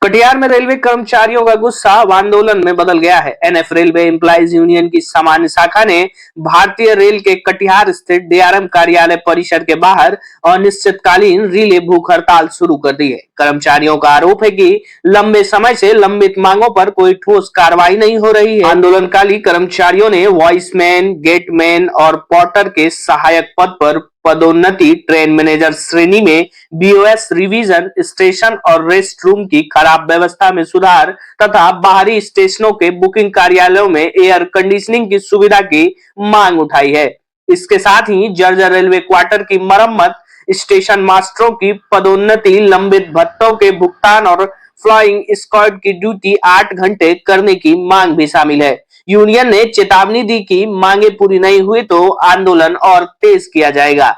कटिहार में रेलवे कर्मचारियों का गुस्सा अब आंदोलन में बदल गया है। एनएफ रेलवे एम्प्लॉइज यूनियन की सामान्य शाखा ने भारतीय रेल के कटिहार स्थित डीआरएम कार्यालय परिसर के बाहर अनिश्चितकालीन रिले भूख हड़ताल शुरू कर दी है। कर्मचारियों का आरोप है कि लंबे समय से लंबित मांगों पर कोई ठोस कार्रवाई नहीं हो रही है। आंदोलनकारी कर्मचारियों ने वॉइसमैन, गेटमैन और पोर्टर के सहायक पद पर पदोन्नति, ट्रेन मैनेजर श्रेणी में बीओएस रिवीजन, स्टेशन और रेस्ट रूम की खराब व्यवस्था में सुधार तथा बाहरी स्टेशनों के बुकिंग कार्यालयों में एयर कंडीशनिंग की सुविधा की मांग उठाई है। इसके साथ ही जर्जर रेलवे क्वार्टर की मरम्मत, स्टेशन मास्टरों की पदोन्नति, लंबित भत्तों के भुगतान और फ्लाइंग स्क्वाड की ड्यूटी 8 घंटे करने की मांग भी शामिल है। यूनियन ने चेतावनी दी कि मांगे पूरी नहीं हुई तो आंदोलन और तेज किया जाएगा।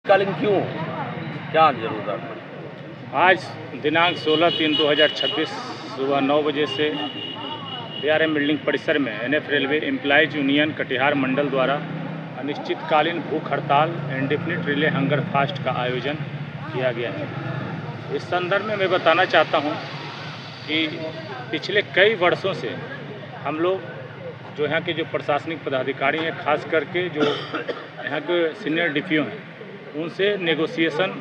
क्यों, क्या जरूरत पड़ी? आज दिनांक 16/3/2026 सुबह 9 बजे से डीआरएम बिल्डिंग परिसर में NF railway employees union Katihar मंडल द्वारा अनिश्चितकालीन भूख हड़ताल इंडेफिनिट रिले हंगर फास्ट का आयोजन किया गया है। इस संदर्भ में मैं बताना चाहता हूं कि पिछले कई वर्षों से हम लोग जो यहाँ के जो प्रशासनिक पदाधिकारी हैं, खास करके जो यहाँ के सीनियर डीपीओ हैं, उनसे नेगोशिएशन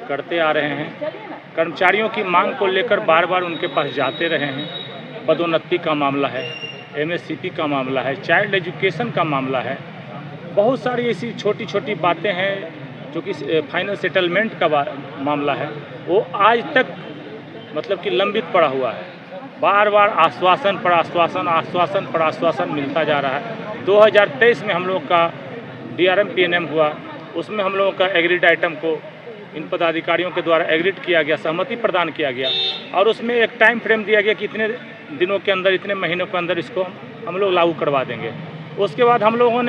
करते आ रहे हैं। कर्मचारियों की मांग को लेकर बार बार उनके पास जाते रहे हैं। पदोन्नति का मामला है, एमएससीपी का मामला है, चाइल्ड एजुकेशन का मामला है, बहुत सारी ऐसी छोटी छोटी बातें हैं जो कि फाइनल सेटलमेंट का मामला है, वो आज तक मतलब कि लंबित पड़ा हुआ है। बार बार आश्वासन पर आश्वासन, आश्वासन पर आश्वासन मिलता जा रहा है। 2023 में हम लोग का डीआरएम पीएनएम हुआ, उसमें हम लोगों का एग्रीड आइटम को इन पदाधिकारियों के द्वारा एग्रीड किया गया, सहमति प्रदान किया गया और उसमें एक टाइम फ्रेम दिया गया कि इतने दिनों के अंदर, इतने महीनों के अंदर इसको हम लोग लागू करवा देंगे। उसके बाद हम लोगों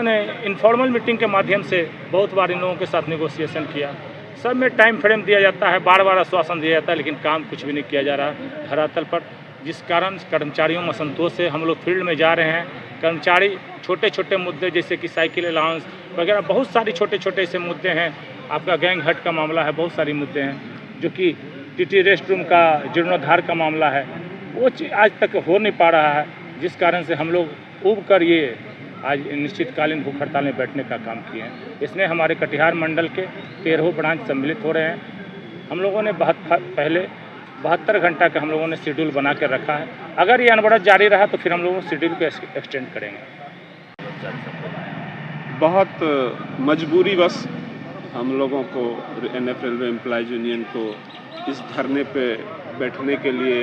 ने इनफॉर्मल मीटिंग के माध्यम से बहुत बार इन लोगों के साथ नेगोशिएशन किया। सब में टाइम फ्रेम दिया जाता है, बार बार आश्वासन दिया जाता है, लेकिन काम कुछ भी नहीं किया जा रहा धरातल पर, जिस कारण कर्मचारियों में असंतोष है। हम लोग फील्ड में जा रहे हैं। कर्मचारी छोटे छोटे मुद्दे जैसे कि साइकिल अलाउंस वगैरह, बहुत सारी छोटे छोटे ऐसे मुद्दे हैं। आपका गैंग हट का मामला है, बहुत सारे मुद्दे हैं जो कि टीटी रेस्ट रूम का जीर्णोद्धार का मामला है, वो आज तक हो नहीं पा रहा है, जिस कारण से हम लोग उब कर ये आज निश्चितकालीन भूख हड़ताल में बैठने का काम किए हैं। इसमें हमारे कटिहार मंडल के 13 ब्रांच सम्मिलित हो रहे हैं। हम लोगों ने पहले 72 घंटा का हम लोगों ने शेड्यूल बना कर रखा है। अगर ये अनवरत जारी रहा तो फिर हम लोग शेड्यूल को एक्सटेंड करेंगे। बहुत मजबूरी बस हम लोगों को एनएफ रेलवे एम्प्लॉइज यूनियन को इस धरने पे बैठने के लिए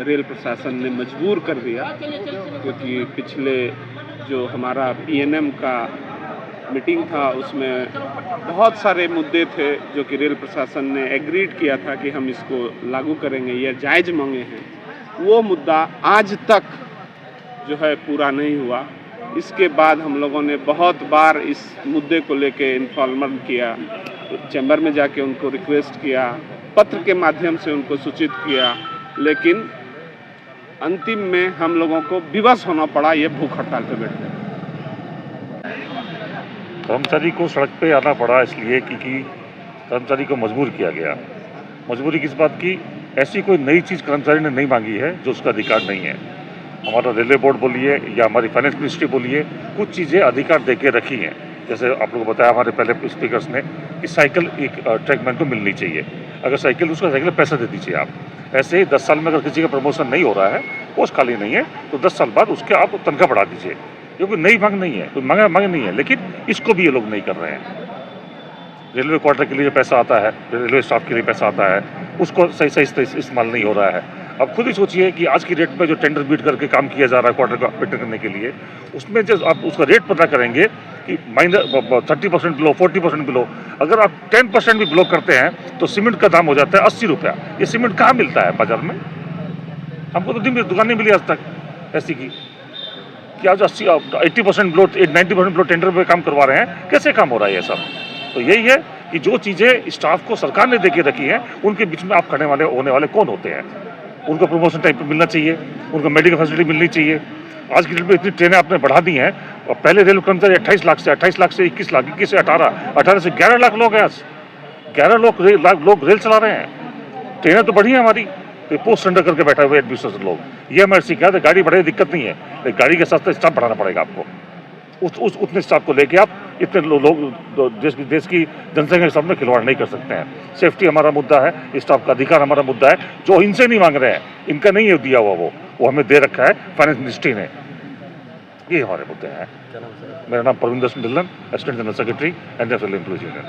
रेल प्रशासन ने मजबूर कर दिया, क्योंकि पिछले जो हमारा पीएनएम का मीटिंग था उसमें बहुत सारे मुद्दे थे जो कि रेल प्रशासन ने एग्रीड किया था कि हम इसको लागू करेंगे, ये जायज़ मांगे हैं। वो मुद्दा आज तक जो है पूरा नहीं हुआ। इसके बाद हम लोगों ने बहुत बार इस मुद्दे को लेके इन्फॉर्मल किया, चैम्बर में जाके उनको रिक्वेस्ट किया, पत्र के माध्यम से उनको सूचित किया, लेकिन अंतिम में हम लोगों को विवश होना पड़ा ये भूख हड़ताल पे बैठने। कर्मचारी को सड़क पे आना पड़ा इसलिए क्योंकि कर्मचारी को मजबूर किया गया। मजबूरी किस बात की? ऐसी कोई नई चीज़ कर्मचारी ने नहीं मांगी है जो उसका अधिकार नहीं है। हमारा रेलवे बोर्ड बोलिए या हमारी फाइनेंस मिनिस्ट्री बोलिए, कुछ चीज़ें अधिकार दे के रखी हैं। जैसे आप लोगों को बताया हमारे पहले स्पीकर्स ने कि साइकिल एक ट्रैकमैन को मिलनी चाहिए। अगर साइकिल, उसका साइकिल पैसा दे दीजिए आप। ऐसे ही 10 साल में अगर किसी का प्रमोशन नहीं हो रहा है, पोस्ट खाली नहीं है, तो 10 साल बाद उसके आप तनख्वाह बढ़ा दीजिए। ये कोई नई मांग नहीं है, कोई मांग नहीं है, लेकिन इसको भी ये लोग नहीं कर रहे हैं। रेलवे क्वार्टर के लिए पैसा आता है, रेलवे स्टाफ के लिए पैसा आता है, उसको सही इस्तेमाल नहीं हो रहा है। अब खुद ही सोचिए कि आज की रेट में जो टेंडर बीट करके काम किया जा रहा है क्वार्टर का बेटर करने के लिए, उसमें जब आप उसका रेट पता करेंगे कि -30% बिलो, 40% बिलो, अगर आप 10% भी बिलो करते हैं तो सीमेंट का दाम हो जाता है 80 रुपया। ये सीमेंट कहाँ मिलता है बाजार में? हमको तो दुकान नहीं मिली आज तक ऐसी की कि आज 80% बिलो, 90% बिलो टेंडर पे काम करवा रहे हैं। कैसे काम हो रहा है ये सब? तो यही है कि जो चीज़ें स्टाफ को सरकार ने दे के रखी हैं, उनके बीच में आप खड़े होने वाले कौन होते हैं? उनको प्रमोशन टाइम पे मिलना चाहिए, उनको मेडिकल फैसिलिटी मिलनी चाहिए। आज की डेट में इतनी ट्रेनें आपने बढ़ा दी हैं, और पहले रेल कर्मचारी 28 लाख से 21 लाख, 21 से 18 से 11 लाख लोग हैं। आज 11 लाख लोग रेल चला रहे हैं। ट्रेनें तो बढ़ी है हमारी, तो पोस्ट सेंटर करके बैठे हुए एडमिनिस्ट्रेशन लोग। ये हमारे शिकायत है, गाड़ी बढ़े दिक्कत नहीं है, लेकिन गाड़ी के साथ स्टाफ बढ़ाना पड़ेगा आपको। उतने स्टाफ को लेके आप इतने लोग देश की जनसंख्या के सामने खिलवाड़ नहीं कर सकते हैं। सेफ्टी हमारा मुद्दा है, स्टाफ का अधिकार हमारा मुद्दा है, जो इनसे नहीं मांग रहे हैं, इनका नहीं है दिया हुआ, वो हमें दे रखा है फाइनेंस मिनिस्ट्री ने। ये हमारे मुद्दे हैं। मेरा नाम Parvinder Singh Dhillon, assistant general secretary NFRL employees union.